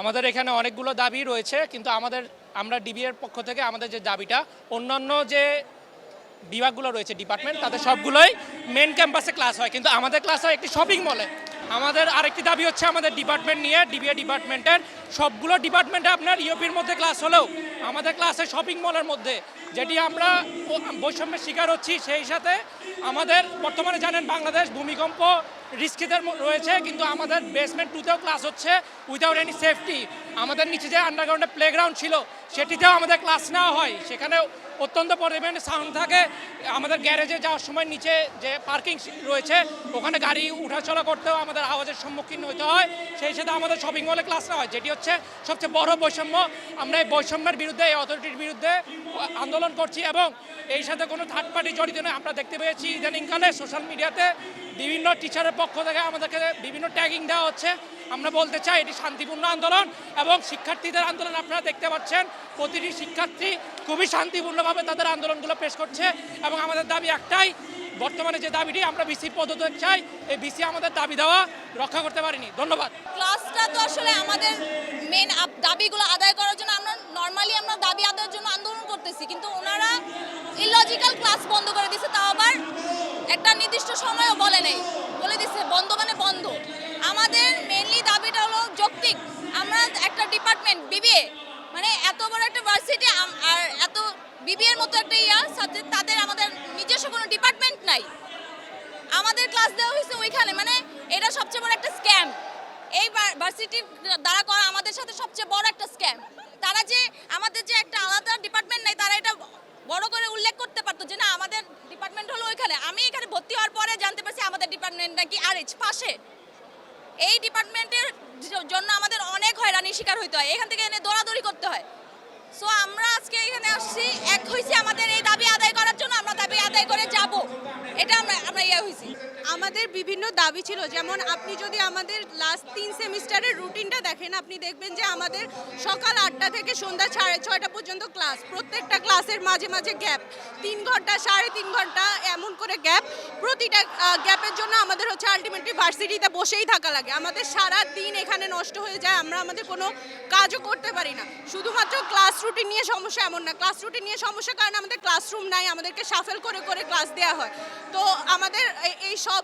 আমাদের এখানে অনেকগুলো দাবি রয়েছে, কিন্তু আমরা ডিবিএর পক্ষ থেকে আমাদের যে দাবিটা, অন্যান্য যে বিভাগগুলো রয়েছে ডিপার্টমেন্ট, তাদের সবগুলোই মেন ক্যাম্পাসে ক্লাস হয়, কিন্তু আমাদের ক্লাস হয় একটি শপিং মলে। আমাদের আরেকটি দাবি হচ্ছে আমাদের ডিপার্টমেন্ট নিয়ে, ডিবিএ ডিপার্টমেন্টের সবগুলো ডিপার্টমেন্টে আপনার ইউপির মধ্যে ক্লাস হলেও আমাদের ক্লাসে শপিং মলের মধ্যে, যেটি আমরা বৈষম্যের শিকার হচ্ছি। সেই সাথে আমাদের বর্তমানে জানেন বাংলাদেশ ভূমিকম্প রিস্কিদের রয়েছে, কিন্তু আমাদের বেসমেন্ট 2তেও ক্লাস হচ্ছে উইদাউট এনি সেফটি। আমাদের নিচে যে আন্ডারগ্রাউন্ডে প্লেগ্রাউন্ড ছিল সেটিতেও আমাদের ক্লাস নেওয়া হয়, সেখানে অত্যন্ত পরিমাণে সাউন্ড থাকে। আমাদের গ্যারেজে যাওয়ার সময় নিচে যে পার্কিং রয়েছে ওখানে গাড়ি উঠাচলা করতেও আমাদের আওয়াজের সম্মুখীন হতে হয়। সেই সাথে আমাদের শপিং মলে ক্লাস নেওয়া হয়, যেটি হচ্ছে সবচেয়ে বড় বৈষম্য। আমরা এই বৈষম্যের বিরুদ্ধে, এই অথরিটির বিরুদ্ধে আন্দোলন করছি এবং এই সাথে কোনো থার্ড পার্টি জড়িত নয়। আমরা দেখতে পেয়েছি ইদানিংকালে সোশ্যাল মিডিয়াতে বিভিন্ন টিচারের পক্ষ থেকে আমাদেরকে বিভিন্ন ট্যাগিং দেওয়া হচ্ছে। আমরা বলতে চাই এটি শান্তিপূর্ণ আন্দোলন এবং শিক্ষার্থীদের আন্দোলন। আপনারা দেখতে পাচ্ছেন প্রতিটি শিক্ষার্থী খুবই শান্তিপূর্ণভাবে তাদের আন্দোলনগুলো পেশ করছে এবং আমাদের দাবি একটাই, বর্তমানে যে দাবিটি আমরা বিসির পদত্যাগ চাই, এই বিসি আমাদের দাবি দেওয়া রক্ষা করতে পারেনি। ধন্যবাদ। ক্লাসটা তো আসলে আমাদের মেন দাবিগুলো আদায় করার জন্য আমরা দাবি আদায়ের জন্য আন্দোলন করতেছি, কিন্তু ওনারা ইলজিক্যাল ক্লাস বন্ধ করে দিয়েছে, তাও আবার একটা নির্দিষ্ট সময়ও বলে নেই, বলে দিচ্ছে বন্ধ মানে বন্ধ। আমাদের মেনলি দাবিটা হলো যৌক্তিক। আমরা একটা ডিপার্টমেন্ট বিবিএ, মানে এত বড় একটা ভার্সিটি আর এত বিবিএর মতো একটা সাবজেক্ট, তাদের আমাদের নিজস্ব কোনো ডিপার্টমেন্ট নাই। আমাদের ক্লাস দেওয়া হয়েছে ওইখানে, মানে এটা সবচেয়ে বড় একটা স্ক্যাম। এই ভার্সিটির দ্বারা করা আমাদের সাথে সবচেয়ে বড় একটা স্ক্যাম। তারা যে আমাদের যে একটা আলাদা ডিপার্টমেন্ট নাই, তারা এটা বড় করে উল্লেখ করতে পারতো যে না আমাদের ডিপার্টমেন্ট হলো ওইখানে। আমি এখানে ভর্তি হওয়ার পরে জানতে পারছি আমাদের ডিপার্টমেন্ট নাকি আরএইচ পাশে। এই ডিপার্টমেন্টের জন্য আমাদের অনেক হয়রানির শিকার হইতে হয়, এখান থেকে এনে দৌড়াদৌড়ি করতে হয়। সো আমরা আজকে এখানে আসছি, এক হয়েছি আমাদের এই দাবি আদায় করার জন্য। আমরা দাবি আদায় করে যাব, এটা আমরা হয়েছি। আমাদের বিভিন্ন দাবি ছিল, যেমন আপনি যদি আমাদের লাস্ট 3 সেমিস্টারের রুটিনটা দেখেন, আপনি দেখবেন যে আমাদের সকাল 8টা থেকে সন্ধ্যা 6:30 পর্যন্ত ক্লাস। প্রত্যেকটা ক্লাসের মাঝে মাঝে গ্যাপ, 3 ঘন্টা 3.5 ঘন্টা এমন করে গ্যাপ। প্রতিটা গ্যাপের জন্য আমাদের হচ্ছে আলটিমেটলি ভার্সিটিতে বসেই থাকা লাগে। আমাদের সারা দিন এখানে নষ্ট হয়ে যায়, আমরা আমাদের কোনো কাজও করতে পারি না। শুধুমাত্র ক্লাস রুটিন নিয়ে সমস্যা এমন না, ক্লাস রুটিন নিয়ে সমস্যা কারণ আমাদের ক্লাসরুম নাই, আমাদেরকে শাফেল করে করে ক্লাস দেওয়া হয়। তো আমাদের এই সব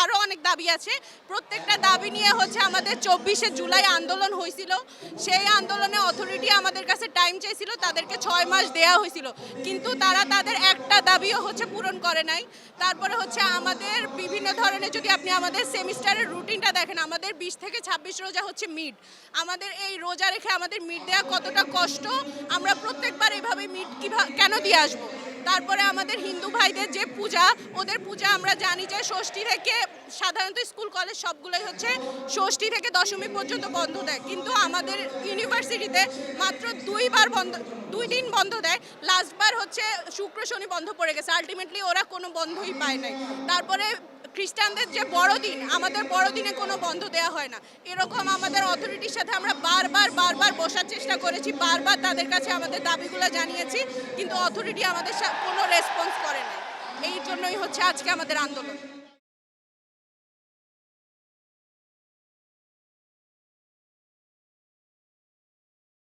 আরও অনেক দাবি আছে। প্রত্যেকটা দাবি নিয়ে হচ্ছে আমাদের 24শে জুলাই আন্দোলন হয়েছিল। সেই আন্দোলনে অথরিটি আমাদের কাছে টাইম চেয়েছিল, তাদেরকে 6 মাস দেওয়া হয়েছিল, কিন্তু তারা তাদের একটা দাবিও হচ্ছে পূরণ করে নাই। তারপরে হচ্ছে আমাদের বিভিন্ন ধরনের, যদি আপনি আমাদের সেমিস্টারের রুটিনটা দেখেন, আমাদের 20 থেকে 26 রোজা হচ্ছে মিড। আমাদের এই রোজা রেখে আমাদের মিড দেওয়া কতটা কষ্ট, আমরা প্রত্যেকবার এভাবে মিড কেন দিয়ে আসবো। তারপরে আমাদের হিন্দু ভাইদের যে পূজা, ওদের পূজা আমরা জানি যে ষষ্ঠী থেকে, সাধারণত স্কুল কলেজ সবগুলোই হচ্ছে ষষ্ঠী থেকে দশমী পর্যন্ত বন্ধ দেয়, কিন্তু আমাদের ইউনিভার্সিটিতে মাত্র 2 দিন বন্ধ দেয়। লাস্টবার হচ্ছে শুক্র শনি বন্ধ পড়ে গেছে, আলটিমেটলি ওরা কোনো বন্ধই পায় নাই। তারপরে খ্রিস্টানদের যে বড়দিন, আমাদের বড়দিনে কোনো বন্ধ দেওয়া হয় না। এরকম আমাদের অথরিটির সাথে আমরা বারবার বসার চেষ্টা করেছি, বারবার তাদের কাছে আমাদের দাবিগুলো জানিয়েছি, কিন্তু অথরিটি আমাদের কোনো রেসপন্স করে না। এই জন্যই হচ্ছে আজকে আমাদের আন্দোলন।